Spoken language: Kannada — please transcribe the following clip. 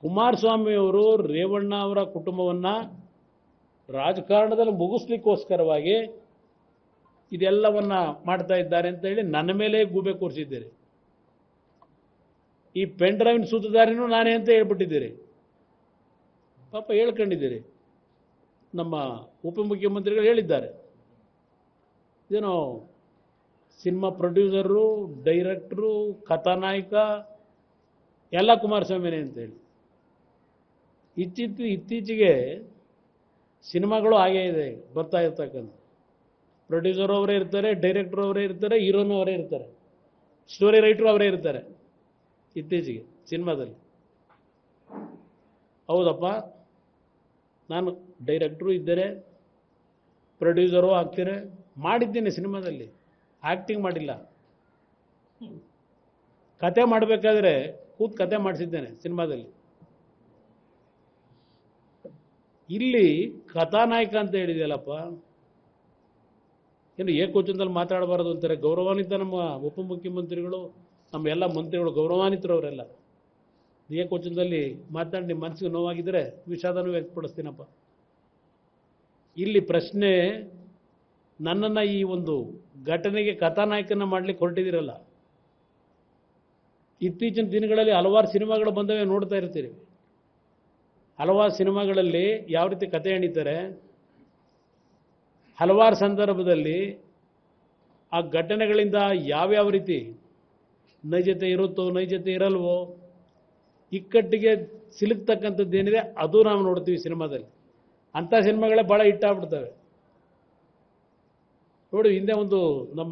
ಕುಮಾರಸ್ವಾಮಿ ಅವರು ರೇವಣ್ಣ ಅವರ ಕುಟುಂಬವನ್ನು ರಾಜಕಾರಣದಲ್ಲಿ ಮುಗಿಸ್ಲಿಕ್ಕೋಸ್ಕರವಾಗಿ ಇದೆಲ್ಲವನ್ನ ಮಾಡ್ತಾ ಇದ್ದಾರೆ ಅಂತ ಹೇಳಿ ನನ್ನ ಮೇಲೆ ಗೂಬೆ ಕೂರಿಸಿದ್ದೀರಿ. ಈ ಪೆನ್ ಡ್ರೈವ್ ಸೂತ್ರಧಾರಿನೂ ನಾನೇ ಅಂತ ಹೇಳ್ಬಿಟ್ಟಿದ್ದೀರಿ. ಪಾಪ ಹೇಳ್ಕೊಂಡಿದ್ದೀರಿ. ನಮ್ಮ ಉಪಮುಖ್ಯಮಂತ್ರಿಗಳು ಹೇಳಿದ್ದಾರೆ, ಏನೋ ಸಿನಿಮಾ ಪ್ರೊಡ್ಯೂಸರು, ಡೈರೆಕ್ಟ್ರು, ಕಥಾನಾಯಕ ಎಲ್ಲ ಕುಮಾರಸ್ವಾಮಿನೇ ಅಂತೇಳಿ. ಇತ್ತೀಚೆಗೆ ಸಿನಿಮಾಗಳು ಹಾಗೇ ಇದೆ, ಬರ್ತಾ ಇರ್ತಕ್ಕಂಥ ಪ್ರೊಡ್ಯೂಸರ್ ಅವರೇ ಇರ್ತಾರೆ, ಡೈರೆಕ್ಟರ್ ಅವರೇ ಇರ್ತಾರೆ, ಹೀರೋನು ಅವರೇ ಇರ್ತಾರೆ, ಸ್ಟೋರಿ ರೈಟರು ಅವರೇ ಇರ್ತಾರೆ ಇತ್ತೀಚೆಗೆ ಸಿನಿಮಾದಲ್ಲಿ. ಹೌದಪ್ಪ, ನಾನು ಡೈರೆಕ್ಟ್ರು ಇದ್ದರೆ, ಪ್ರೊಡ್ಯೂಸರು ಆಗ್ತಾರೆ, ಮಾಡಿದ್ದೀನಿ ಸಿನಿಮಾದಲ್ಲಿ, ಆ್ಯಕ್ಟಿಂಗ್ ಮಾಡಿಲ್ಲ. ಕತೆ ಮಾಡಬೇಕಾದ್ರೆ ಕೂತು ಕತೆ ಮಾಡಿಸಿದ್ದೇನೆ ಸಿನಿಮಾದಲ್ಲಿ. ಇಲ್ಲಿ ಕಥಾನಾಯಕ ಅಂತ ಹೇಳಿದೆಯಲ್ಲಪ್ಪ, ಏನು ಏಕವಚನದಲ್ಲಿ ಮಾತಾಡಬಾರದು ಅಂತಾರೆ. ಗೌರವಾನ್ವಿತ ನಮ್ಮ ಉಪಮುಖ್ಯಮಂತ್ರಿಗಳು, ನಮ್ಮ ಎಲ್ಲ ಮಂತ್ರಿಗಳು ಗೌರವಾನ್ವಿತರವರೆಲ್ಲ. ಏಕವಚನದಲ್ಲಿ ಮಾತಾಡಿ ನಿಮ್ಮ ಮನಸ್ಸಿಗೆ ನೋವಾಗಿದ್ದರೆ ವಿಷಾದನೂ ವ್ಯಕ್ತಪಡಿಸ್ತೀನಪ್ಪ. ಇಲ್ಲಿ ಪ್ರಶ್ನೆ, ನನ್ನನ್ನು ಈ ಒಂದು ಘಟನೆಗೆ ಕಥಾನಾಯಕನ ಮಾಡಲಿಕ್ಕೆ ಹೊರಟಿದ್ದೀರಲ್ಲ. ಇತ್ತೀಚಿನ ದಿನಗಳಲ್ಲಿ ಹಲವಾರು ಸಿನಿಮಾಗಳು ಬಂದವೆ, ನೋಡ್ತಾ ಇರ್ತೀರಿ. ಹಲವಾರು ಸಿನಿಮಾಗಳಲ್ಲಿ ಯಾವ ರೀತಿ ಕತೆ ಎಣಿತಾರೆ, ಹಲವಾರು ಸಂದರ್ಭದಲ್ಲಿ ಆ ಘಟನೆಗಳಿಂದ ಯಾವ್ಯಾವ ರೀತಿ ನೈಜತೆ ಇರುತ್ತೋ ನೈಜತೆ ಇರಲ್ವೋ ಇಕ್ಕಟ್ಟಿಗೆ ಸಿಲುಕ್ತಕ್ಕಂಥದ್ದೇನಿದೆ ಅದು ನಾವು ನೋಡ್ತೀವಿ ಸಿನಿಮಾದಲ್ಲಿ. ಅಂಥ ಸಿನಿಮಾಗಳೇ ಭಾಳ ಹಿಟ್ಟಾಗ್ಬಿಡ್ತವೆ. ನೋಡಿ, ಹಿಂದೆ ಒಂದು ನಮ್ಮ